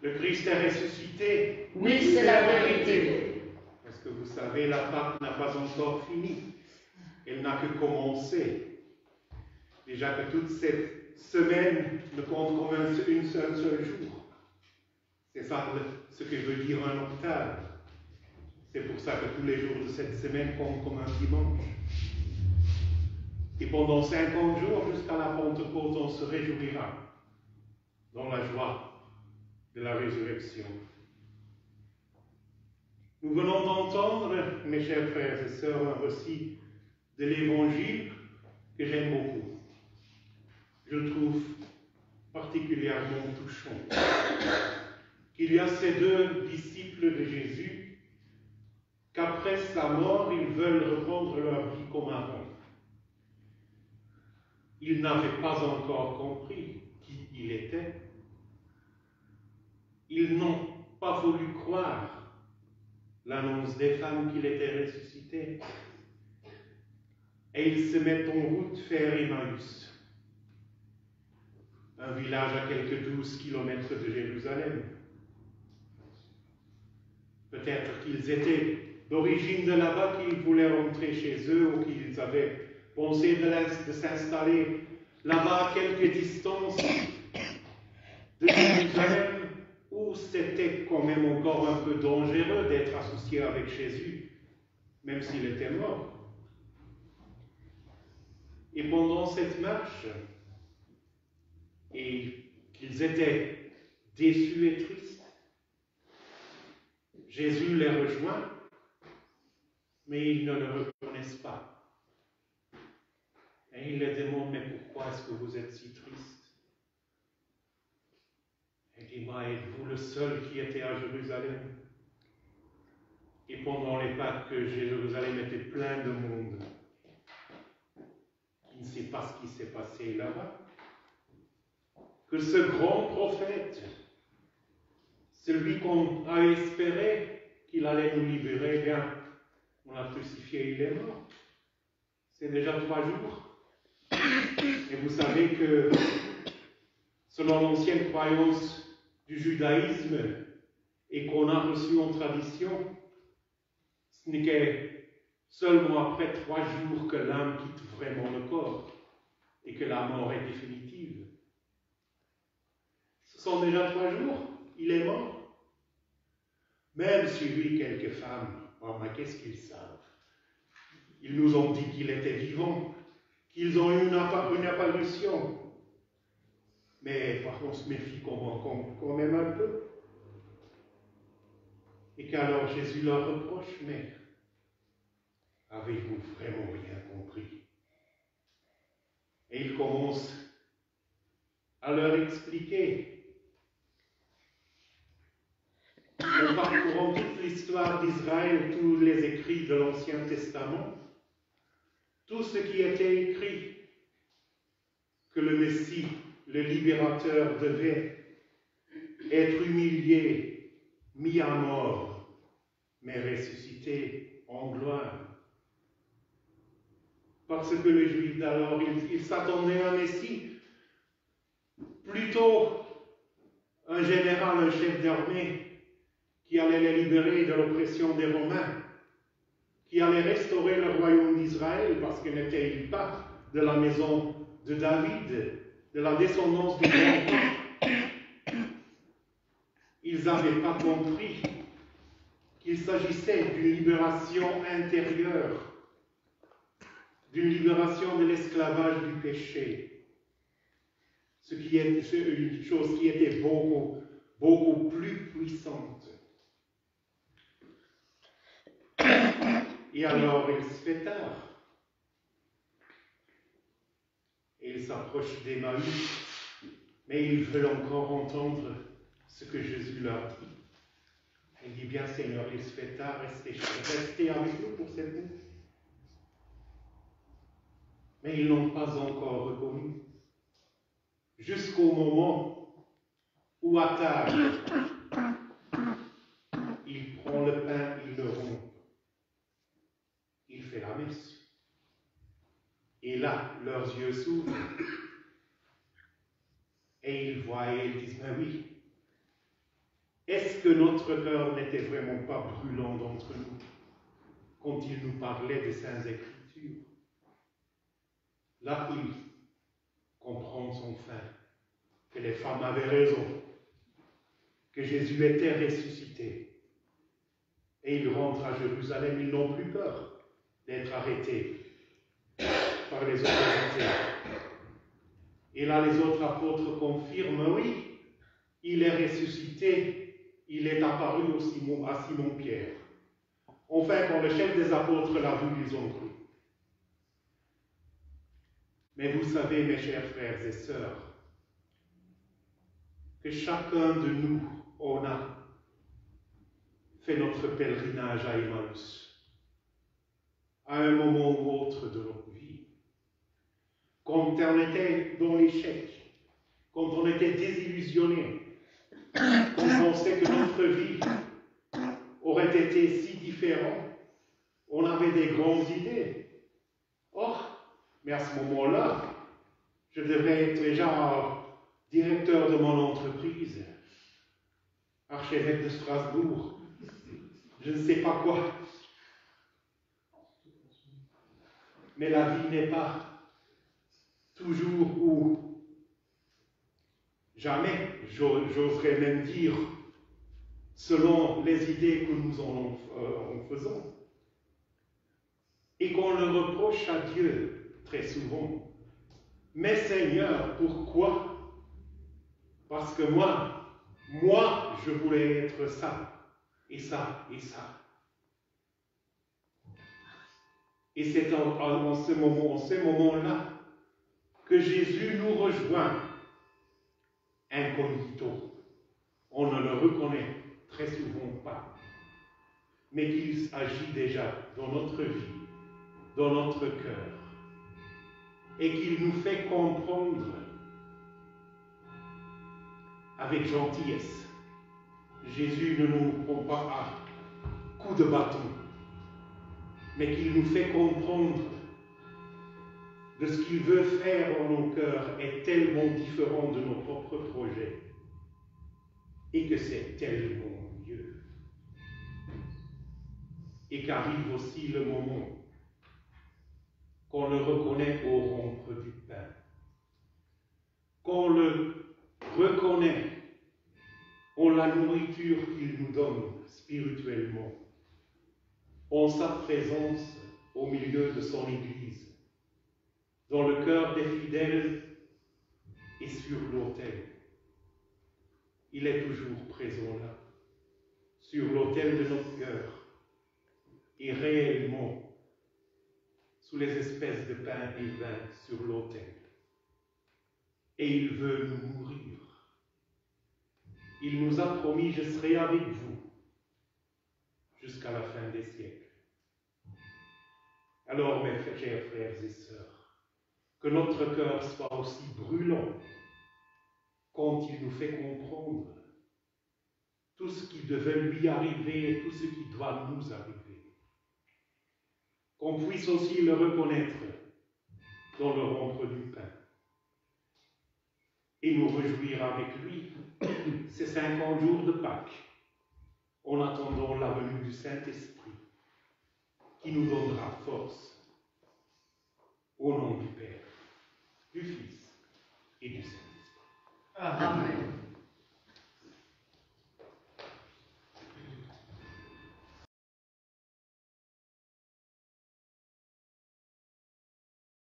Le Christ est ressuscité. Oui, c'est la vérité. Parce que vous savez, la Pâque n'a pas encore fini. Elle n'a que commencé. Déjà que toute cette semaine ne compte comme un seul jour. C'est ça ce que veut dire un octave. C'est pour ça que tous les jours de cette semaine comptent comme un dimanche. Et pendant 50 jours, jusqu'à la Pentecôte, on se réjouira dans la joie de la résurrection. Nous venons d'entendre, mes chers frères et sœurs, un récit de l'Évangile que j'aime beaucoup. Je le trouve particulièrement touchant. Qu'il y a ces deux disciples de Jésus qu'après sa mort, ils veulent reprendre leur vie comme avant. Ils n'avaient pas encore compris qui il était. Ils n'ont pas voulu croire l'annonce des femmes qu'il était ressuscité. Et ils se mettent en route vers Emmaüs, un village à quelques 12 kilomètres de Jérusalem. Peut-être qu'ils étaient d'origine de là-bas, qu'ils voulaient rentrer chez eux ou qu'ils avaient pensé de s'installer là-bas à quelques distances de Jérusalem, où c'était quand même encore un peu dangereux d'être associé avec Jésus, même s'il était mort. Et pendant cette marche, et qu'ils étaient déçus et tristes, Jésus les rejoint, mais ils ne le reconnaissent pas. Et il les demande, mais pourquoi est-ce que vous êtes si tristes? Il dit, êtes-vous le seul qui était à Jérusalem? Et pendant les Pâques, que Jérusalem était plein de monde. Qui ne sait pas ce qui s'est passé là-bas. Que ce grand prophète, celui qu'on a espéré qu'il allait nous libérer, bien, on l'a crucifié, il est mort. C'est déjà 3 jours. Et vous savez que, selon l'ancienne croyance du judaïsme, et qu'on a reçu en tradition, ce n'est que seulement après 3 jours que l'âme quitte vraiment le corps et que la mort est définitive. Ce sont déjà 3 jours, il est mort. Même suivi quelques femmes, mais qu'est-ce qu'ils savent? Ils nous ont dit qu'il était vivant, qu'ils ont eu une apparition. Mais on se méfie quand même un peu. Et qu'alors Jésus leur reproche, mais avez-vous vraiment rien compris? Et il commence à leur expliquer, en parcourant toute l'histoire d'Israël, tous les écrits de l'Ancien Testament, tout ce qui était écrit, que le Messie, le libérateur, devait être humilié, mis à mort, mais ressuscité en gloire. Parce que les Juifs d'alors, ils s'attendaient à un Messie, plutôt un général, un chef d'armée, qui allait les libérer de l'oppression des Romains, qui allait restaurer le royaume d'Israël, parce qu'il n'était pas de la maison de David, de la descendance du grand roi. Ils n'avaient pas compris qu'il s'agissait d'une libération intérieure, d'une libération de l'esclavage du péché, ce qui est une chose qui était beaucoup plus puissante. Et alors il se fait tard. Et ils s'approchent d'Emmaüs, mais ils veulent encore entendre ce que Jésus leur dit. Il dit, bien Seigneur, il se fait tard, restez avec nous pour cette nuit. Mais ils n'ont pas encore reconnu. Jusqu'au moment où à table, il prend le pain, il le rompt. Il fait la messe. Et là, leurs yeux s'ouvrent. Et ils voient et ils disent, mais oui, Est-ce que notre cœur n'était vraiment pas brûlant d'entre nous quand il nous parlait des Saintes Écritures? Là, il comprend enfin que les femmes avaient raison, que Jésus était ressuscité. Et ils rentrent à Jérusalem, ils n'ont plus peur d'être arrêtés par les autorités. Et là, les autres apôtres confirment, oui, il est ressuscité, il est apparu à Simon-Pierre. Enfin, quand le chef des apôtres l'a vu, ils ont cru. Mais vous savez, mes chers frères et sœurs, que chacun de nous, on a fait notre pèlerinage à Emmaüs, à un moment ou autre de notre vie. Quand on était dans l'échec, quand on était désillusionné, quand on pensait que notre vie aurait été si différente, on avait des grandes idées. Oh, mais à ce moment-là, je devrais être déjà directeur de mon entreprise, archevêque de Strasbourg, je ne sais pas quoi. Mais la vie n'est pas toujours ou jamais, j'oserais même dire, selon les idées que nous en faisons. Et qu'on le reproche à Dieu très souvent. Mais Seigneur, pourquoi? Parce que moi, je voulais être ça, et ça, et ça. Et c'est en ce moment-là, que Jésus nous rejoint incognito. On ne le reconnaît très souvent pas, mais qu'il agit déjà dans notre vie, dans notre cœur, et qu'il nous fait comprendre avec gentillesse. Jésus ne nous prend pas à coups de bâton, mais qu'il nous fait comprendre de ce qu'il veut faire en nos cœurs est tellement différent de nos propres projets, et que c'est tellement mieux. Et qu'arrive aussi le moment qu'on le reconnaît au rompre du pain, qu'on le reconnaît en la nourriture qu'il nous donne spirituellement, en sa présence au milieu de son Église, dans le cœur des fidèles et sur l'autel. Il est toujours présent là, sur l'autel de notre cœur, et réellement sous les espèces de pain et vin sur l'autel. Et il veut nous nourrir. Il nous a promis, je serai avec vous jusqu'à la fin des siècles. Alors, mes chers frères et sœurs, que notre cœur soit aussi brûlant quand il nous fait comprendre tout ce qui devait lui arriver et tout ce qui doit nous arriver. Qu'on puisse aussi le reconnaître dans le rompre du pain et nous réjouir avec lui ces 50 jours de Pâques en attendant la venue du Saint-Esprit qui nous donnera force au nom du Père, du Fils et du Saint-Esprit. Amen.